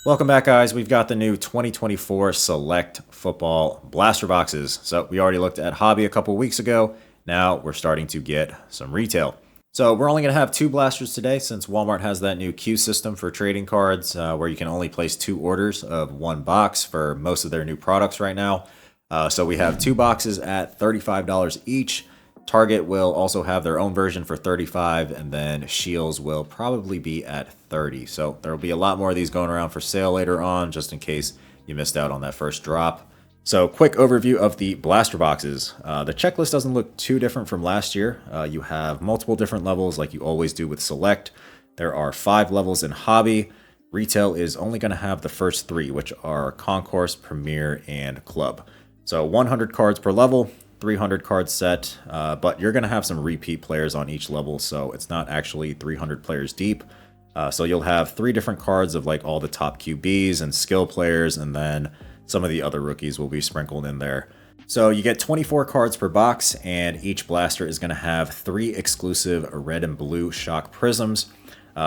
Welcome back, guys. We've got the new 2024 Select Football Blaster Boxes. So we already looked at Hobby a couple weeks ago. Now we're starting to get some retail. So we're only going to have two blasters today since Walmart has that new queue system for trading cards where you can only place two orders of one box for most of their new products right now. So we have two boxes at $35 each. Target will also have their own version for $35, and then Shields will probably be at $30. So there will be a lot more of these going around for sale later on, just in case you missed out on that first drop. So quick overview of the blaster boxes. The checklist doesn't look too different from last year. You have multiple different levels like you always do with Select. There are 5 levels in Hobby. Retail is only going to have the first 3, which are Concourse, Premier, and Club. So 100 cards per level. 300 card set, but you're going to have some repeat players on each level, so it's not actually 300 players deep. So you'll have 3 different cards of like all the top QBs and skill players, and then some of the other rookies will be sprinkled in there. So you get 24 cards per box, and each blaster is going to have 3 exclusive red and blue shock prisms.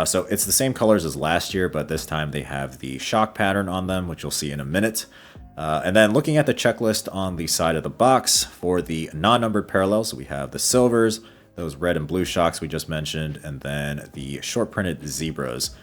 So it's the same colors as last year, but this time they have the shock pattern on them, which you'll see in a minute. And then looking at the checklist on the side of the box for the non-numbered parallels, we have the silvers, those red and blue shocks we just mentioned, and then the short printed zebras.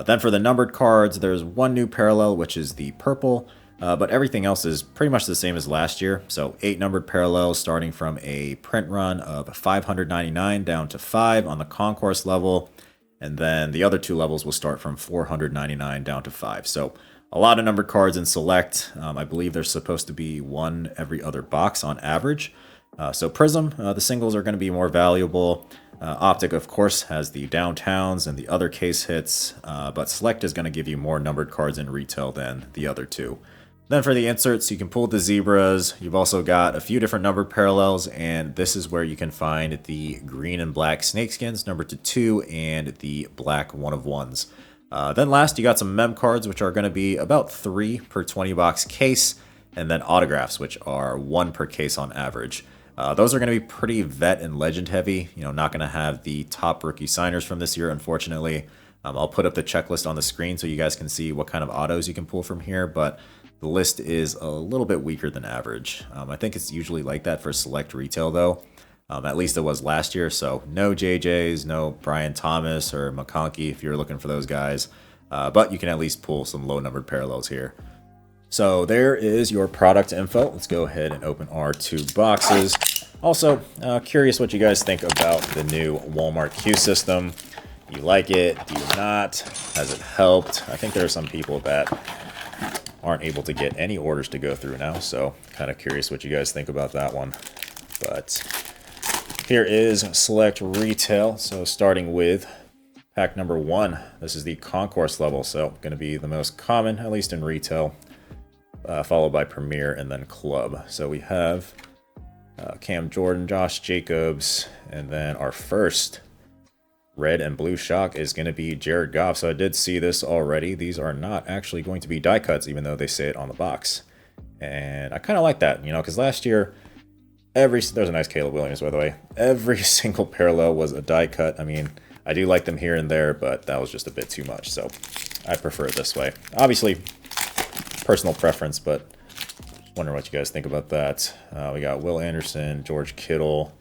Then for the numbered cards, there's one new parallel, which is the purple, but everything else is pretty much the same as last year. So 8 numbered parallels starting from a print run of 599 down to 5 on the concourse level. And then the other 2 levels will start from 499 down to 5. So a lot of numbered cards in Select. I believe there's supposed to be 1 every other box on average. So Prism, the singles are going to be more valuable. Optic, of course, has the downtowns and the other case hits, but Select is going to give you more numbered cards in retail than the other 2. Then for the inserts, you can pull the zebras. You've also got a few different numbered parallels, and this is where you can find the green and black snakeskins, numbered to 2, and the black 1 of 1s. Then last, you got some mem cards, which are going to be about 3 per 20 box case, and then autographs, which are 1 per case on average. Those are going to be pretty vet and legend heavy. You know, not going to have the top rookie signers from this year, unfortunately. I'll put up the checklist on the screen so you guys can see what kind of autos you can pull from here, but the list is a little bit weaker than average. I think it's usually like that for Select retail, though. At least it was last year, so no JJs, no Brian Thomas or McConkey if you're looking for those guys. But you can at least pull some low-numbered parallels here. So there is your product info. Let's go ahead and open our 2 boxes. Also, curious what you guys think about the new Walmart queue system. Do you like it? Do you not? Has it helped? I think there are some people that aren't able to get any orders to go through now, so kind of curious what you guys think about that one. But here is Select Retail. So starting with pack number 1. This is the Concourse level, so going to be the most common, at least in retail, followed by Premier and then Club. So we have Cam Jordan, Josh Jacobs, and then our first red and blue shock is going to be Jared Goff. So I did see this already. These are not actually going to be die cuts, even though they say it on the box. And I kind of like that, you know, because last year, there's a nice Caleb Williams, by the way. Every single parallel was a die cut. I mean, I do like them here and there, but that was just a bit too much. So I prefer it this way. Obviously, personal preference, but wondering what you guys think about that. We got Will Anderson, George Kittle,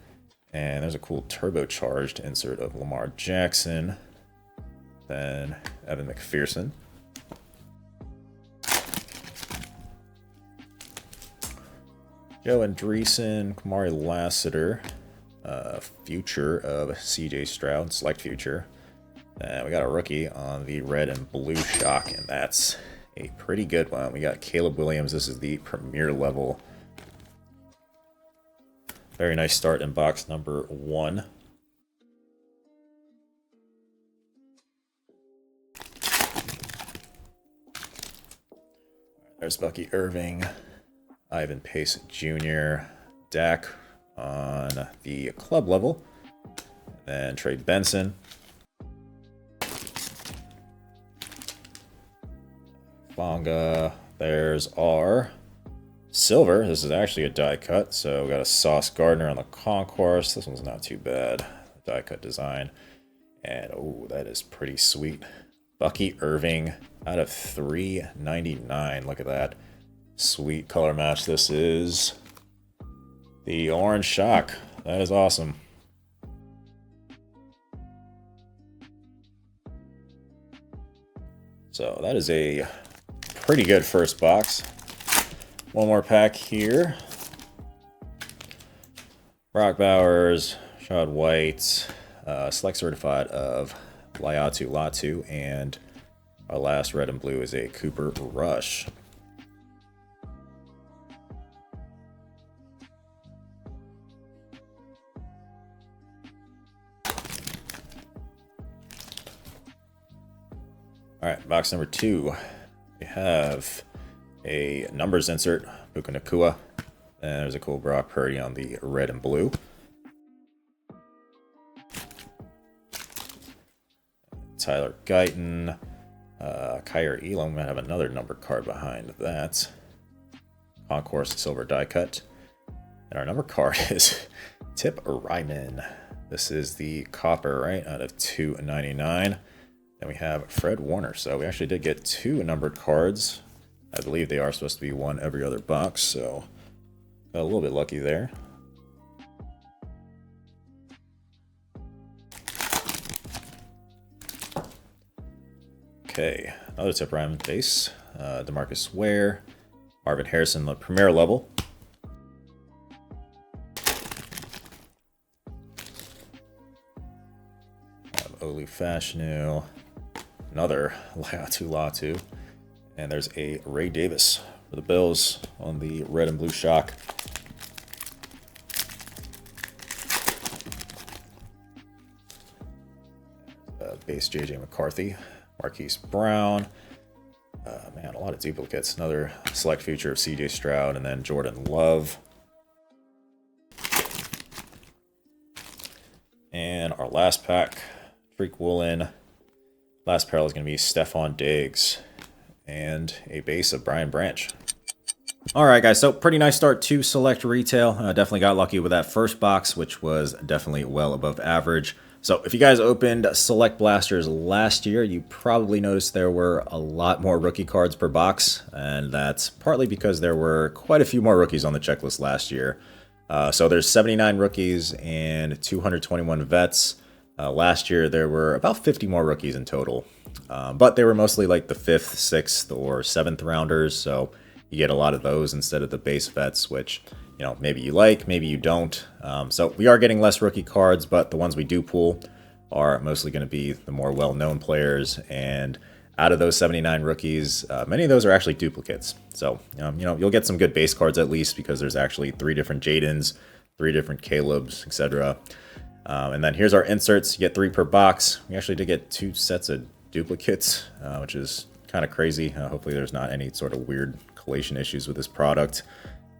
and there's a cool turbocharged insert of Lamar Jackson. Then Evan McPherson. Joe Andreessen, Kamari Lassiter, future of CJ Stroud, select future. And we got a rookie on the red and blue shock, and that's a pretty good one. We got Caleb Williams. This is the premier level. Very nice start in box number 1. There's Bucky Irving, Ivan Pace Jr., Dak on the club level, and then Trey Benson. Bonga. There's our silver. This is actually a die cut, so we got a Sauce Gardner on the concourse. This one's not too bad. Die cut design. And oh, that is pretty sweet. Bucky Irving out of 399. Look at that. Sweet color match. This is the Orange Shock. That is awesome. So that is a pretty good first box. One more pack here. Brock Bowers, Shad White, Select Certified of Laiatu Latu, and our last red and blue is a Cooper Rush. All right, box number 2. We have a numbers insert, Puka Nakua. And there's a cool Brock Purdy on the red and blue. Tyler Guyton. Kyer Elam might have another numbered card behind that. Concourse Silver Die Cut. And our number card is Tip Ryman. This is the copper, right, out of 299. Then we have Fred Warner. So we actually did get 2 numbered cards. I believe they are supposed to be one every other box, so got a little bit lucky there. Okay, another Tip Ryman base. DeMarcus Ware, Marvin Harrison, the premier level. Olu Fashanu, another Laiatu Latu, and there's a Ray Davis for the Bills on the red and blue shock. Base JJ McCarthy, Marquise Brown. Man, a lot of duplicates. Another select feature of CJ Stroud, and then Jordan Love. And our last pack, Freak Woolen. Last parallel is going to be Stephon Diggs and a base of Brian Branch. Alright guys, so pretty nice start to Select Retail. Definitely got lucky with that first box, which was definitely well above average. So if you guys opened Select Blasters last year, you probably noticed there were a lot more rookie cards per box, and that's partly because there were quite a few more rookies on the checklist last year. So there's 79 rookies and 221 vets. Last year there were about 50 more rookies in total, but they were mostly like the 5th, 6th, or 7th rounders, so you get a lot of those instead of the base vets, which, you know, maybe you like, maybe you don't. So we are getting less rookie cards, but the ones we do pull are mostly going to be the more well-known players. And out of those 79 rookies, many of those are actually duplicates. So, you know, you'll get some good base cards at least, because there's actually 3 different Jadens, 3 different Calebs, etc. And then here's our inserts. You get 3 per box. We actually did get 2 sets of duplicates, which is kind of crazy. Hopefully there's not any sort of weird collation issues with this product.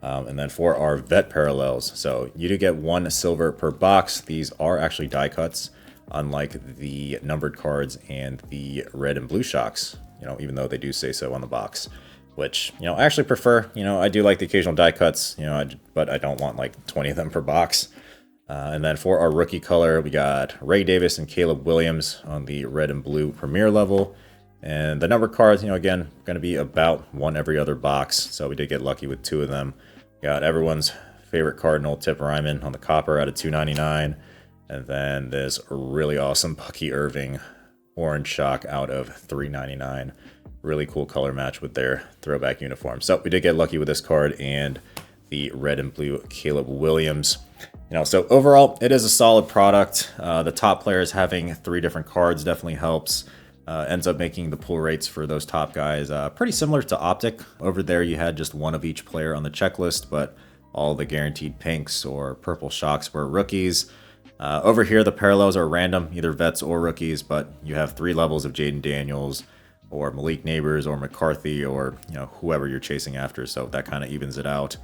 And then for our vet parallels, so you do get 1 silver per box. These are actually die cuts, unlike the numbered cards and the red and blue shocks, you know, even though they do say so on the box, which, you know, I actually prefer. You know, I do like the occasional die cuts, you know, but I don't want like 20 of them per box. And then for our rookie color, we got Ray Davis and Caleb Williams on the red and blue premier level. And the number cards, you know, again, going to be about 1 every other box. So we did get lucky with 2 of them. Got everyone's favorite Cardinal, Tip Ryman, on the copper out of 299. And then this really awesome Bucky Irving orange shock out of 399. Really cool color match with their throwback uniform. So we did get lucky with this card and the red and blue Caleb Williams. You know, so overall, it is a solid product. The top players having 3 different cards definitely helps. Ends up making the pull rates for those top guys pretty similar to Optic. Over there, you had just 1 of each player on the checklist, but all the guaranteed pinks or purple shocks were rookies. Over here, the parallels are random, either vets or rookies, but you have 3 levels of Jaden Daniels or Malik Neighbors or McCarthy or, you know, whoever you're chasing after, so that kind of evens it out.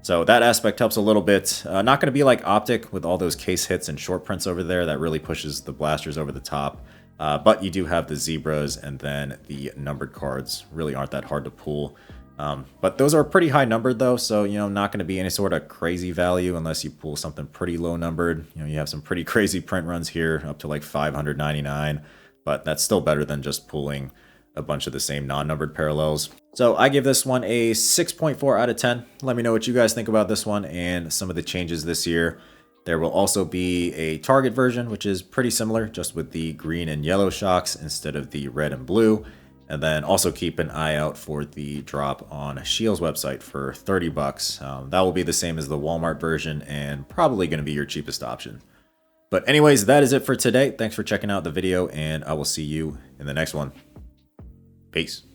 So that aspect helps a little bit. Not going to be like Optic with all those case hits and short prints over there. That really pushes the blasters over the top. But you do have the zebras, and then the numbered cards really aren't that hard to pull. But those are pretty high numbered though, so, you know, not going to be any sort of crazy value unless you pull something pretty low numbered. You know, you have some pretty crazy print runs here up to like 599, but that's still better than just pulling a bunch of the same non-numbered parallels. So I give this one a 6.4 out of 10. Let me know what you guys think about this one and some of the changes this year. There will also be a Target version, which is pretty similar, just with the green and yellow shocks instead of the red and blue. And then also keep an eye out for the drop on Shield's website for 30 bucks. That will be the same as the Walmart version and probably going to be your cheapest option. But anyways, that is it for today. Thanks for checking out the video, and I will see you in the next one. Peace.